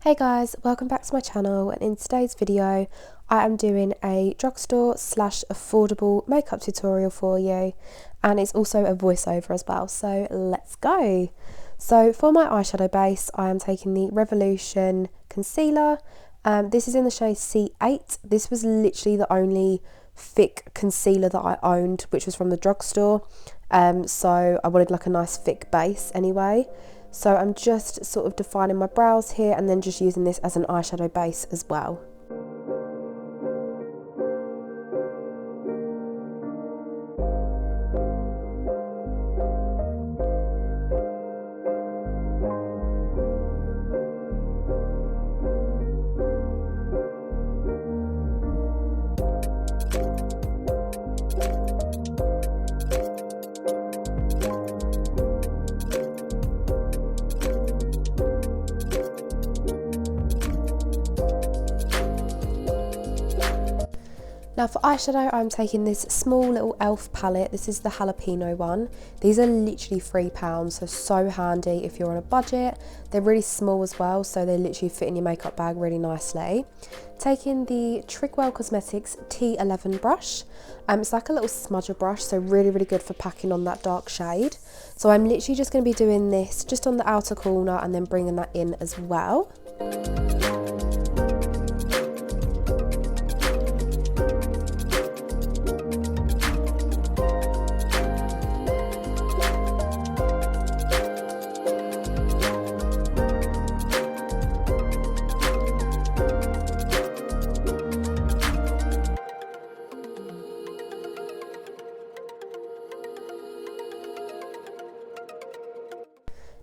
Hey guys, welcome back to my channel, and in today's video I am doing a drugstore slash affordable makeup tutorial for you, and it's also a voiceover as well, so let's go. So for my eyeshadow base I am taking the Revolution concealer. This is in the shade C8. This was literally the only thick concealer that I owned, which was from the drugstore, so I wanted like a nice thick base anyway. So I'm just sort of defining my brows here and then just using this as an eyeshadow base as well. Now for eyeshadow, I'm taking this small little e.l.f. palette. This is the jalapeno one. These are literally £3, so handy if you're on a budget. They're really small as well, so they literally fit in your makeup bag really nicely. Taking the Trigwell Cosmetics T11 brush. It's like a little smudger brush, so really good for packing on that dark shade. So I'm literally just going to be doing this just on the outer corner and then bringing that in as well.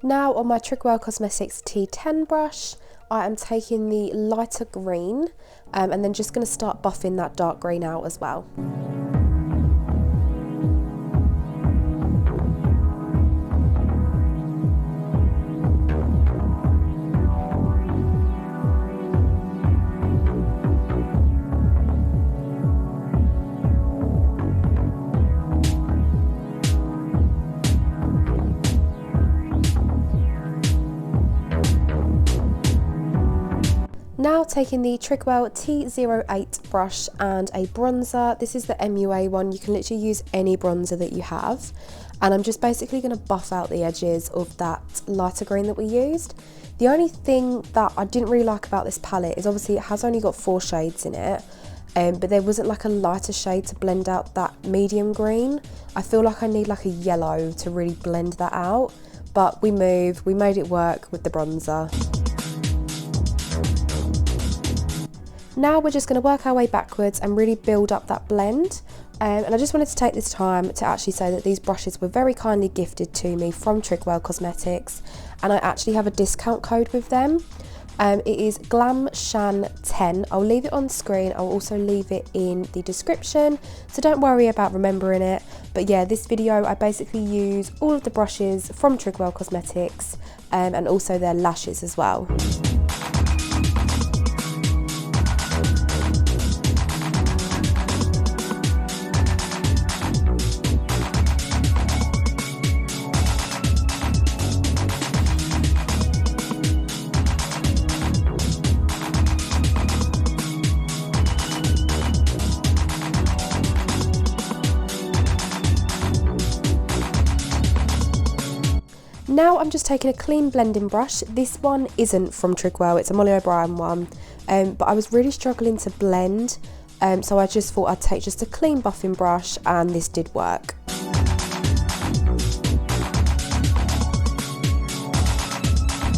Now on my Trigwell Cosmetics T10 brush, I am taking the lighter green and then just going to start buffing that dark green out as well. Now taking the Trigwell T08 brush and a bronzer. This is the MUA one. You can literally use any bronzer that you have. And I'm just basically going to buff out the edges of that lighter green that we used. The only thing that I didn't really like about this palette is obviously it has only got 4 shades in it. But there wasn't like a lighter shade to blend out that medium green. I feel like I need like a yellow to really blend that out. But we made it work with the bronzer. Now we're just going to work our way backwards and really build up that blend. And I just wanted to take this time to actually say that these brushes were very kindly gifted to me from Trigwell Cosmetics, and I actually have a discount code with them. It is Glam Shan 10. I'll leave it on screen. I'll also leave it in the description, so don't worry about remembering it. But yeah, this video I basically use all of the brushes from Trigwell Cosmetics and also their lashes as well. Now I'm just taking a clean blending brush. This one isn't from Trigwell, it's a Molly O'Brien one, but I was really struggling to blend, so I just thought I'd take just a clean buffing brush, and this did work.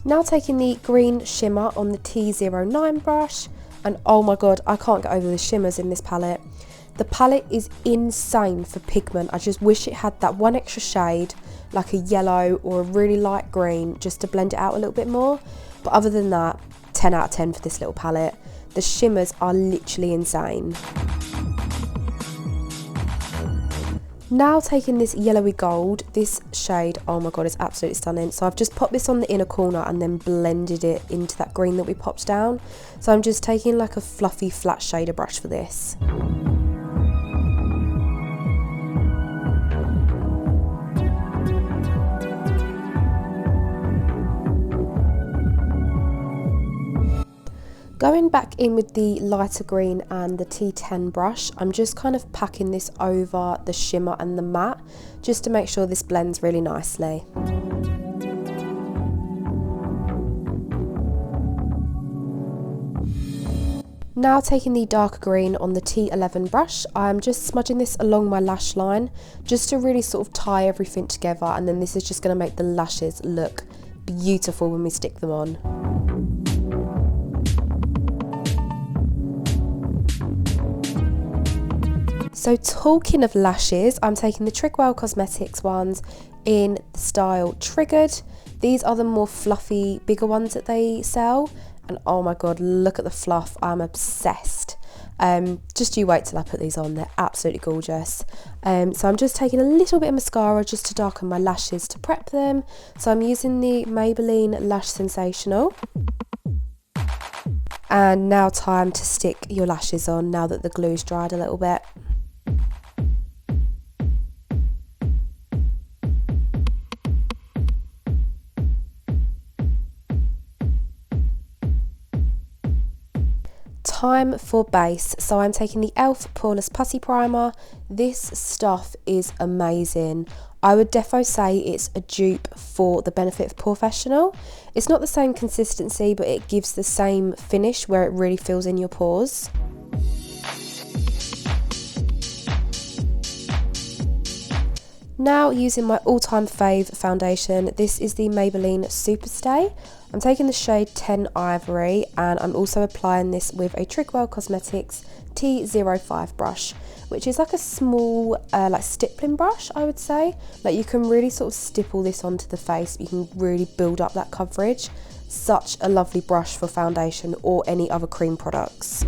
Now taking the green shimmer on the T09 brush, and oh my god, I can't get over the shimmers in this palette. The palette is insane for pigment. I just wish it had that one extra shade, like a yellow or a really light green, just to blend it out a little bit more. But other than that, 10 out of 10 for this little palette. The shimmers are literally insane. Now taking this yellowy gold, this shade, oh my god, it's absolutely stunning. So I've just popped this on the inner corner and then blended it into that green that we popped down. So I'm just taking like a fluffy flat shader brush for this. Going back in with the lighter green and the T10 brush, I'm just kind of packing this over the shimmer and the matte just to make sure this blends really nicely. Now taking the darker green on the T11 brush, I'm just smudging this along my lash line just to really sort of tie everything together, and then this is just going to make the lashes look beautiful when we stick them on. So talking of lashes, I'm taking the Trigwell Cosmetics ones in the style Triggered. These are the more fluffy, bigger ones that they sell. And oh my god, look at the fluff, I'm obsessed. Just you wait till I put these on, they're absolutely gorgeous. So I'm just taking a little bit of mascara just to darken my lashes to prep them. So I'm using the Maybelline Lash Sensational. And now time to stick your lashes on now that the glue's dried a little bit. Time for base. So I'm taking the e.l.f. Poreless Putty Primer. This stuff is amazing. I would defo say it's a dupe for the Benefit Professional. It's not the same consistency, but it gives the same finish where it really fills in your pores. Now using my all-time fave foundation, this is the Maybelline Superstay. I'm taking the shade 10 Ivory, and I'm also applying this with a Trigwell Cosmetics T05 brush, which is like a small like stippling brush, I would say. Like you can really sort of stipple this onto the face, you can really build up that coverage. Such a lovely brush for foundation or any other cream products.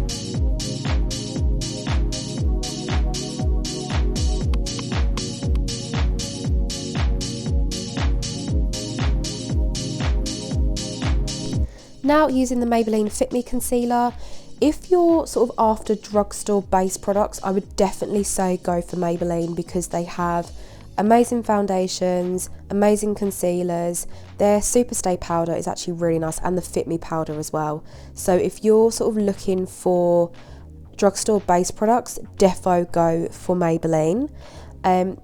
Now using the Maybelline Fit Me Concealer. If you're sort of after drugstore base products, I would definitely say go for Maybelline because they have amazing foundations, amazing concealers. Their Superstay powder is actually really nice, and the Fit Me powder as well. So if you're sort of looking for drugstore base products, defo go for Maybelline.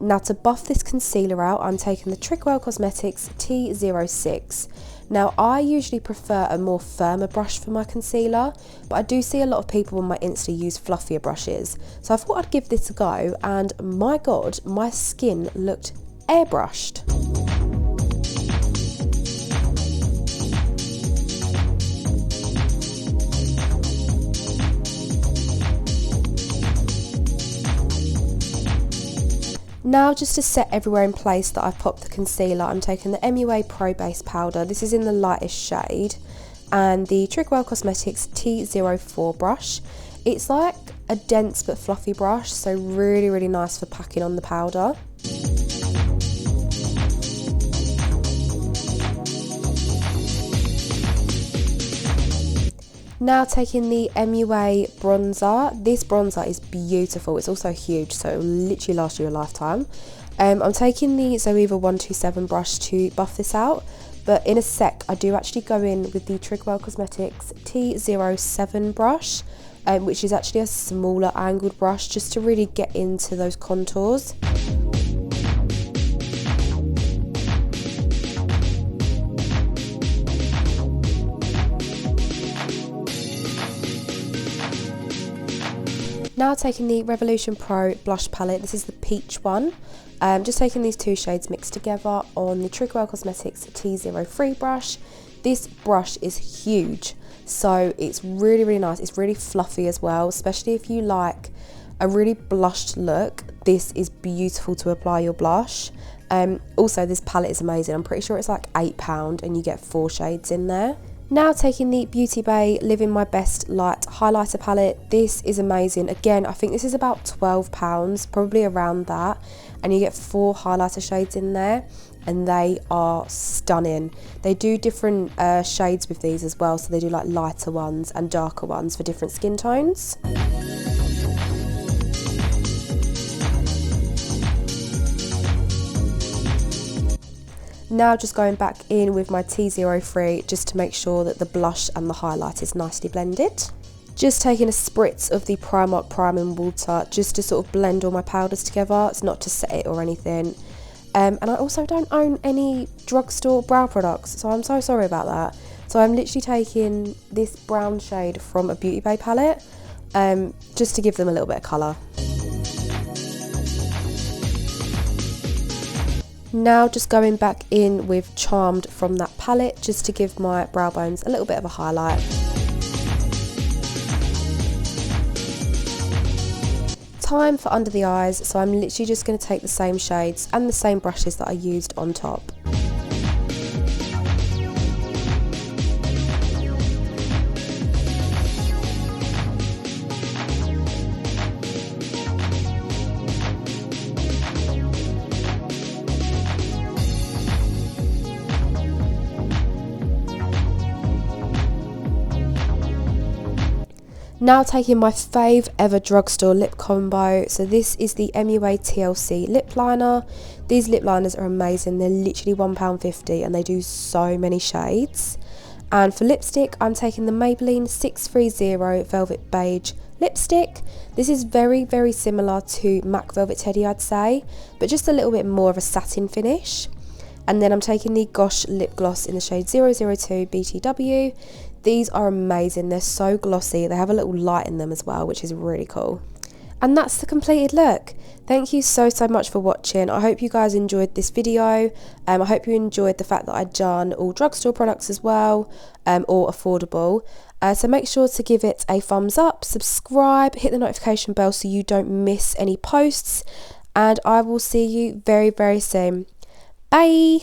Now to buff this concealer out, I'm taking the Trigwell Cosmetics T06. Now I usually prefer a more firmer brush for my concealer, but I do see a lot of people on my Insta use fluffier brushes. So I thought I'd give this a go, and my god, my skin looked airbrushed. Now just to set everywhere in place that I've popped the concealer, I'm taking the MUA Pro Base Powder. This is in the lightest shade, and the Trigwell Cosmetics T04 brush. It's like a dense but fluffy brush, so really, really nice for packing on the powder. Now taking the MUA bronzer. This bronzer is beautiful. It's also huge, so it will literally last you a lifetime. I'm taking the Zoeva 127 brush to buff this out, but in a sec I do actually go in with the Trigwell Cosmetics T07 brush, which is actually a smaller angled brush just to really get into those contours. Now taking the Revolution Pro blush palette, this is the peach one. Just taking these two shades mixed together on the Trigwell Cosmetics T03 brush. This brush is huge, so it's really, really nice. It's really fluffy as well, especially if you like a really blushed look. This is beautiful to apply your blush. Also, this palette is amazing. I'm pretty sure it's like £8 and you get 4 shades in there. Now taking the Beauty Bay Living My Best Light Highlighter Palette. This is amazing. Again, I think this is about £12, probably around that. And you get 4 highlighter shades in there, and they are stunning. They do different shades with these as well, so they do like lighter ones and darker ones for different skin tones. Now just going back in with my T03 just to make sure that the blush and the highlight is nicely blended. Just taking a spritz of the Primark Priming Water just to sort of blend all my powders together. It's not to set it or anything. And I also don't own any Drugstore brow products, so I'm so sorry about that. So I'm literally taking this brown shade from a Beauty Bay palette just to give them a little bit of colour. Now just going back in with Charmed from that palette just to give my brow bones a little bit of a highlight. Time for under the eyes, so I'm literally just going to take the same shades and the same brushes that I used on top. Now taking my fave ever Drugstore lip combo, so this is the MUA TLC lip liner. These lip liners are amazing, they're literally £1.50 and they do so many shades. And for lipstick, I'm taking the Maybelline 630 Velvet Beige lipstick. This is very, very similar to MAC Velvet Teddy, I'd say, but just a little bit more of a satin finish. And then I'm taking the Gosh lip gloss in the shade 002 BTW. These are amazing, they're so glossy, they have a little light in them as well, which is really cool. And that's the completed look. Thank you so much for watching. I hope you guys enjoyed this video. I hope you enjoyed the fact that I'd done all Drugstore products as well, or affordable. So make sure to give it a thumbs up, subscribe, hit the notification bell so you don't miss any posts, and I will see you very, very soon. Bye!